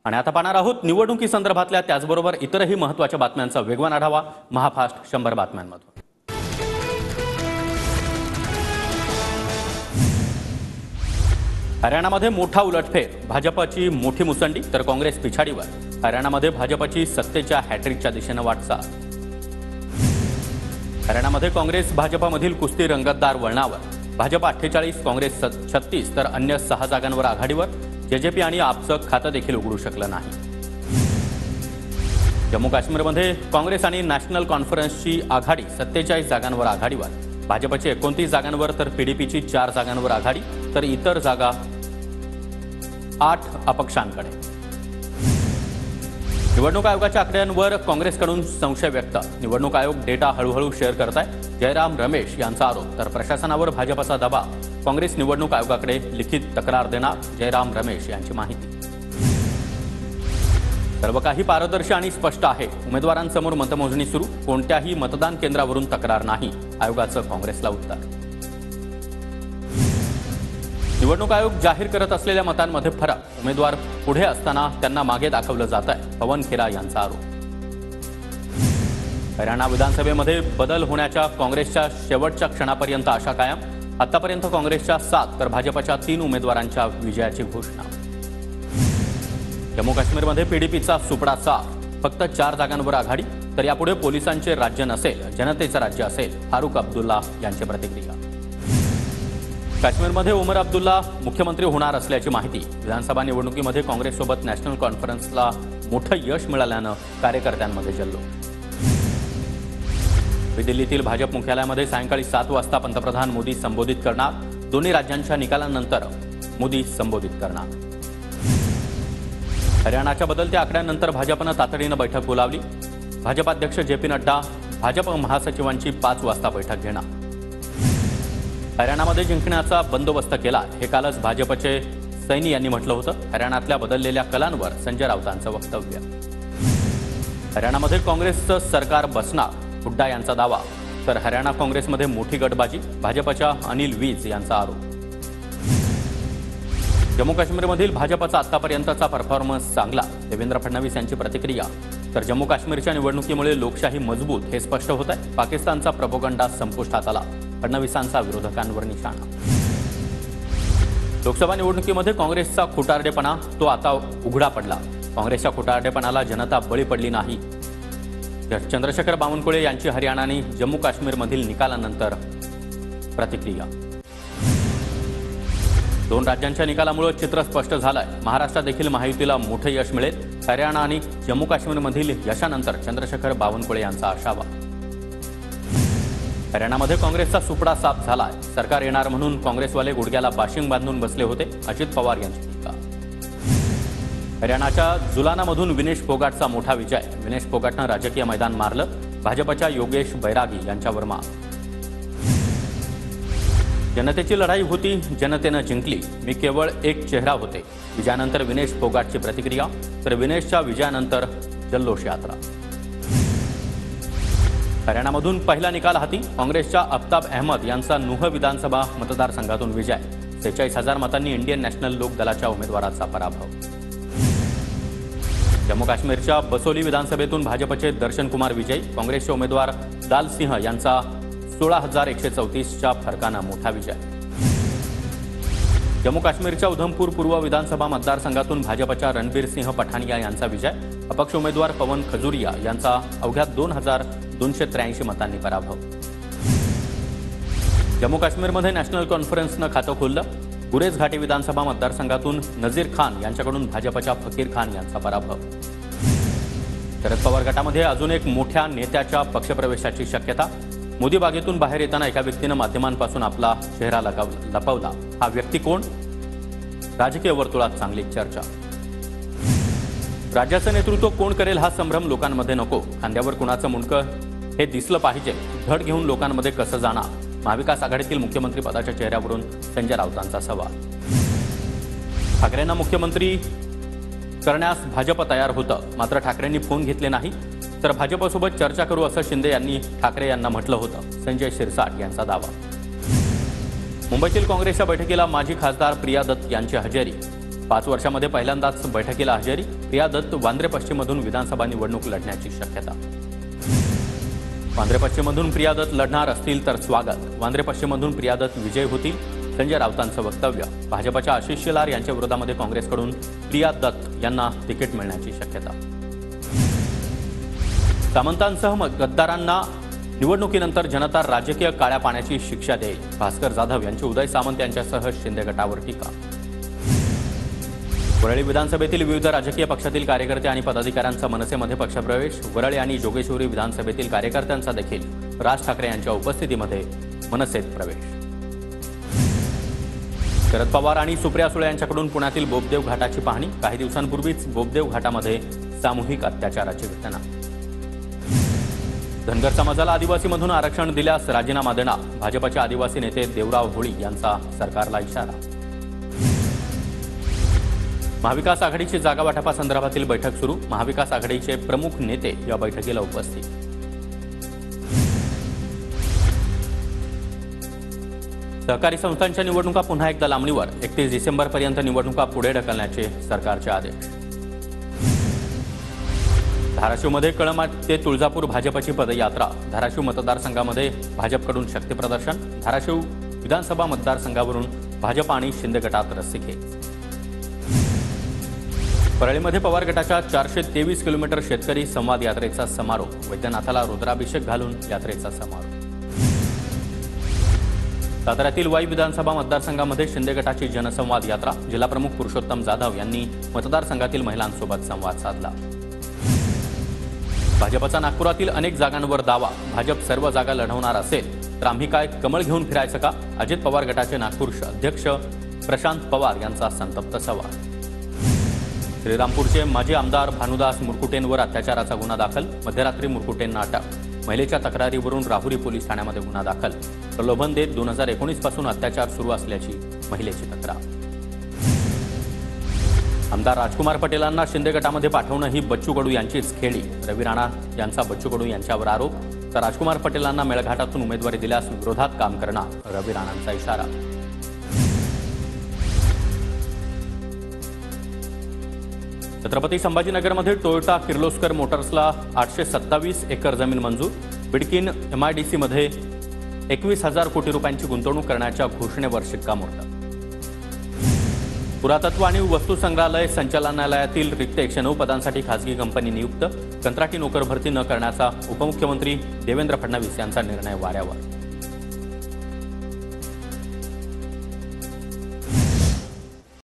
आणि आता पाहणार आहोत निवडणुकीसंदर्भातल्या त्याचबरोबर इतरही महत्त्वाच्या बातम्यांचा वेगवान आढावा महाफास्ट 100 बातम्यांमधून। हरियाणामध्ये मोठा उलटफेर, भाजपची मोठी मुसंडी तर काँग्रेस पिछाडीवर। हरियाणामध्ये भाजपची सत्तेच्या हॅट्रिकच्या दिशेने वाटचाल। हरियाणामध्ये काँग्रेस भाजपमधील कुस्ती रंगतदार वळणावर। भाजप 48, काँग्रेस 36 तर अन्य 6 जागांवर आघाडीवर। जेजेपी आणि आपचं खातं देखील उघडू शकलं नाही। जम्मू काश्मीरमध्ये काँग्रेस आणि नॅशनल कॉन्फरन्सची आघाडी 47 जागांवर आघाडीवर। भाजपची 29 जागांवर तर पीडीपीची 4 जागांवर आघाडी तर इतर जागा 8 अपक्षांकडे। निवडणूक आयोगाच्या आकड्यांवर काँग्रेसकडून संशय व्यक्त। निवडणूक आयोग डेटा हळूहळू शेअर करत आहे, जयराम रमेश यांचा आरोप। तर प्रशासनावर भाजपचा दबाव, काँग्रेस निवडणूक आयोगाकडे लिखित तक्रार देणार, जयराम रमेश यांची माहिती। सर्व काही पारदर्शी आणि स्पष्ट आहे, उमेदवारांसमोर मतमोजणी सुरू, कोणत्याही मतदान केंद्रावरून तक्रार नाही, आयोगाचं काँग्रेसला उत्तर। निवडणूक आयोग जाहीर करत असलेल्या मतांमध्ये फरक, उमेदवार पुढे असताना त्यांना मागे दाखवलं जात आहे, पवन खेरा यांचा आरोप। हरियाणा विधानसभेमध्ये बदल होण्याच्या काँग्रेसच्या शेवटच्या क्षणापर्यंत आशा कायम। आतापर्यंत काँग्रेसच्या 7 तर भाजपच्या 3 उमेदवारांच्या विजयाची घोषणा। जम्मू काश्मीरमध्ये पीडीपीचा सुपडा साफ, फक्त 4 जागांवर आघाडी तर यापुढे पोलिसांचे राज्य नसेल, जनतेचं राज्य असेल, फारुख अब्दुल्ला यांची प्रतिक्रिया। काश्मीरमध्ये उमर अब्दुल्ला मुख्यमंत्री होणार असल्याची माहिती। विधानसभा निवडणुकीमध्ये काँग्रेससोबत नॅशनल कॉन्फरन्सला मोठं यश मिळाल्यानं कार्यकर्त्यांमध्ये जल्लोष। नवी दिल्लीतील भाजप मुख्यालयामध्ये सायंकाळी 7 वाजता पंतप्रधान मोदी संबोधित करणार। दोन्ही राज्यांच्या निकालानंतर मोदी संबोधित करणार। हरियाणाच्या बदलत्या आकड्यांनंतर भाजपनं तातडीनं बैठक बोलावली। भाजपाध्यक्ष जे.पी. नड्डा भाजप महासचिवांची 5 वाजता बैठक घेणार। हरियाणामध्ये जिंकण्याचा बंदोबस्त केला, हे कालच भाजपचे सैनी यांनी म्हटलं होतं। हरियाणातल्या बदललेल्या कलांवर संजय राऊतांचं वक्तव्य। हरियाणामध्ये काँग्रेसचं सरकार बसणार, हुड्डा यांचा दावा। तर हरियाणा काँग्रेसमध्ये मोठी गटबाजी, भाजपच्या अनिल वीज यांचा आरोप। जम्मू काश्मीरमधील भाजपचा आतापर्यंतचा परफॉर्मन्स चांगला, देवेंद्र फडणवीस यांची प्रतिक्रिया। तर जम्मू काश्मीरच्या निवडणुकीमुळे लोकशाही मजबूत, हे स्पष्ट होत आहे। पाकिस्तानचा प्रोपगंडा संपुष्टात आला, फडणवीसांचा विरोधकांवर निशाणा। लोकसभा निवडणुकीमध्ये काँग्रेसचा खोटारडेपणा तो आता उघडा पडला। काँग्रेसच्या खोटारडेपणाला जनता बळी पडली नाही। चंद्रशेखर बावनकुळे यांची हरियाणा आणि जम्मू काश्मीरमधील निकालानंतर प्रतिक्रिया। 2 राज्यांच्या निकालामुळे चित्र स्पष्ट झालंय। महाराष्ट्रात देखील महायुतीला मोठे यश मिळेल। हरियाणा आणि जम्मू काश्मीरमधील यशानंतर चंद्रशेखर बावनकुळे यांचा आशावाद। हरियाणामध्ये काँग्रेसचा सुपडा साफ झालाय। सरकार येणार म्हणून काँग्रेसवाले गुडघ्याला बाशिंग बांधून बसले होते, अजित पवार यांची टीका। हरियाणाच्या जुलानामधून विनेश फोगाटचा मोठा विजय। विनेश फोगाटनं राजकीय मैदान मारलं, भाजपच्या योगेश बैरागी यांच्यावर मात। जनतेची लढाई होती, जनतेनं जिंकली, मी केवळ एक चेहरा होते, विजयानंतर विनेश फोगाटची प्रतिक्रिया। तर विनेशच्या विजयानंतर जल्लोष यात्रा। हरियाणामधून पहिला निकाल हाती, काँग्रेसच्या अफ्ताब अहमद यांचा नूह विधानसभा मतदारसंघातून विजय। 46,000 मतांनी इंडियन नॅशनल लोक दलाच्या उमेदवाराचा पराभव। जम्मू काश्मीरच्या बसोली विधानसभेतून भाजपचे दर्शन कुमार विजयी। काँग्रेसचे उमेदवार दाल सिंह यांचा 16,134च्या फरकानं मोठा विजय। जम्मू काश्मीरच्या उधमपूर पूर्व विधानसभा मतदारसंघातून भाजपच्या रणबीर सिंह पठानिया यांचा विजय। अपक्ष उमेदवार पवन खजुरिया यांचा अवघ्या 2,283 मतांनी पराभव। जम्मू काश्मीरमध्ये नॅशनल कॉन्फरन्सनं खातं खोललं। गुरेज घाटी विधानसभा मतदारसंघातून नजीर खान यांच्याकडून भाजपच्या फकीर खान यांचा पराभव। शरद पवार गटामध्ये अजून एक मोठ्या नेत्याच्या पक्षप्रवेशाची शक्यता। मोदी बागेतून बाहेर येताना एका व्यक्तीनं माध्यमांपासून आपला चेहरा लपवला। हा व्यक्ती कोण? राजकीय वर्तुळात चांगली चर्चा। राज्याचं नेतृत्व कोण करेल हा संभ्रम लोकांमध्ये नको, खांद्यावर कुणाचं मुंडकं हे दिसलं पाहिजे, धड घेऊन लोकांमध्ये कसं जाणार? महाविकास आघाडीतील मुख्यमंत्री पदाच्या चेहऱ्यावरून संजय राऊतांचा सवाल। ठाकरेंना मुख्यमंत्री करण्यास भाजप तयार होतं, मात्र ठाकरेंनी फोन घेतले नाही। तर भाजपसोबत चर्चा करू असं शिंदे यांनी ठाकरे यांना म्हटलं होतं, संजय शिरसाट यांचा दावा। मुंबईतील काँग्रेसच्या बैठकीला माजी खासदार प्रिया दत्त यांची हजेरी। 5 वर्षामध्ये पहिल्यांदाच बैठकीला हजेरी. प्रिया दत्त वांद्रे पश्चिममधून विधानसभा निवडणूक लढण्याची शक्यता. वांद्रे पश्चिममधून प्रिया दत्त लढणार असतील तर स्वागत. वांद्रे पश्चिममधून प्रिया दत्त विजयी होतील, संजय राऊतांचं वक्तव्य. भाजपच्या आशिष शेलार यांच्या विरोधामध्ये काँग्रेसकडून प्रिया दत्त यांना तिकीट मिळण्याची शक्यता. सामंतांसह गद्दारांना निवडणुकीनंतर जनता राजकीय काळ्या पाण्याची शिक्षा देईल. भास्कर जाधव यांची उदय सामंत यांच्यासह शिंदे गटावर टीका. वरळी विधानसभेतील विविध राजकीय पक्षातील कार्यकर्ते आणि पदाधिकाऱ्यांचा मनसेमध्ये पक्षप्रवेश. वरळी आणि जोगेश्वरी विधानसभेतील कार्यकर्त्यांचा देखील राज ठाकरे यांच्या उपस्थितीमध्ये मनसेत प्रवेश. शरद पवार आणि सुप्रिया सुळे यांच्याकडून पुण्यातील बोपदेव घाटाची पाहणी. काही दिवसांपूर्वीच बोपदेव घाटामध्ये सामूहिक अत्याचाराची घटना. धनगर समाजाला आदिवासीमधून आरक्षण दिल्यास राजीनामा देणार. भाजपचे आदिवासी नेते देवराव होळी यांचा सरकारला इशारा. महाविकास आघाडीची जागा वाटपासंदर्भातील बैठक सुरू. महाविकास आघाडीचे प्रमुख नेते या बैठकीला उपस्थित. सहकारी संस्थांच्या निवडणुका पुन्हा एकदा लांबणीवर. 31 डिसेंबरपर्यंत निवडणुका पुढे ढकलण्याचे सरकारचे आदेश. धाराशिवमध्ये कळंब ते तुळजापूर भाजपची पदयात्रा. धाराशिव मतदारसंघामध्ये भाजपकडून शक्तीप्रदर्शन. धाराशिव विधानसभा मतदारसंघावरून भाजप आणि शिंदे गटात रस्सीखेच. परळीमध्ये पवार गटाच्या 423 किलोमीटर शेतकरी संवाद यात्रेचा समारोप. वैद्यनाथाला रुद्राभिषेक घालून यात्रेचा समारोप. साताऱ्यातील वाई विधानसभा मतदारसंघामध्ये शिंदे गटाची जनसंवाद यात्रा. जिल्हाप्रमुख पुरुषोत्तम जाधव यांनी मतदारसंघातील महिलांसोबत संवाद साधला. भाजपचा नागपुरातील अनेक जागांवर दावा. भाजप सर्व जागा लढवणार असेल तर आम्ही काय कमळ घेऊन फिरायचं का? अजित पवार गटाचे नागपूर अध्यक्ष प्रशांत पवार यांचा संतप्त सवाल. श्रीरामपूरचे माजी आमदार भानुदास मुरकुटेंवर अत्याचाराचा गुन्हा दाखल. मध्यरात्री मुरकुटेंना अटक. महिलेच्या तक्रारीवरून राहुरी पोलीस ठाण्यामध्ये गुन्हा दाखल. प्रलोभन देत 2019 पासून अत्याचार सुरू असल्याची महिलेची तक्रार. आमदार राजकुमार पटेलांना शिंदे गटामध्ये पाठवणं ही बच्चू कडू यांचीच खेळी. रवी राणा यांचा बच्चू कडू यांच्यावर आरोप. तर राजकुमार पटेलांना मेळघाटातून उमेदवारी दिल्यास विरोधात काम करणार, रवी राणांचा इशारा. छत्रपती संभाजीनगरमध्ये टोयोटा किर्लोस्कर मोटर्सला 827 एकर जमीन मंजूर. बिडकीन MIDCमध्ये 21,000 कोटी रुपयांची गुंतवणूक करण्याच्या घोषणेवर शिक्कामोर्तब. पुरातत्व आणि वस्तुसंग्रहालय संचालनालयातील रिक्त 109 पदांसाठी खासगी कंपनी नियुक्त. कंत्राटी नोकर भरती न करण्याचा उपमुख्यमंत्री देवेंद्र फडणवीस यांचा निर्णय वाऱ्यावर.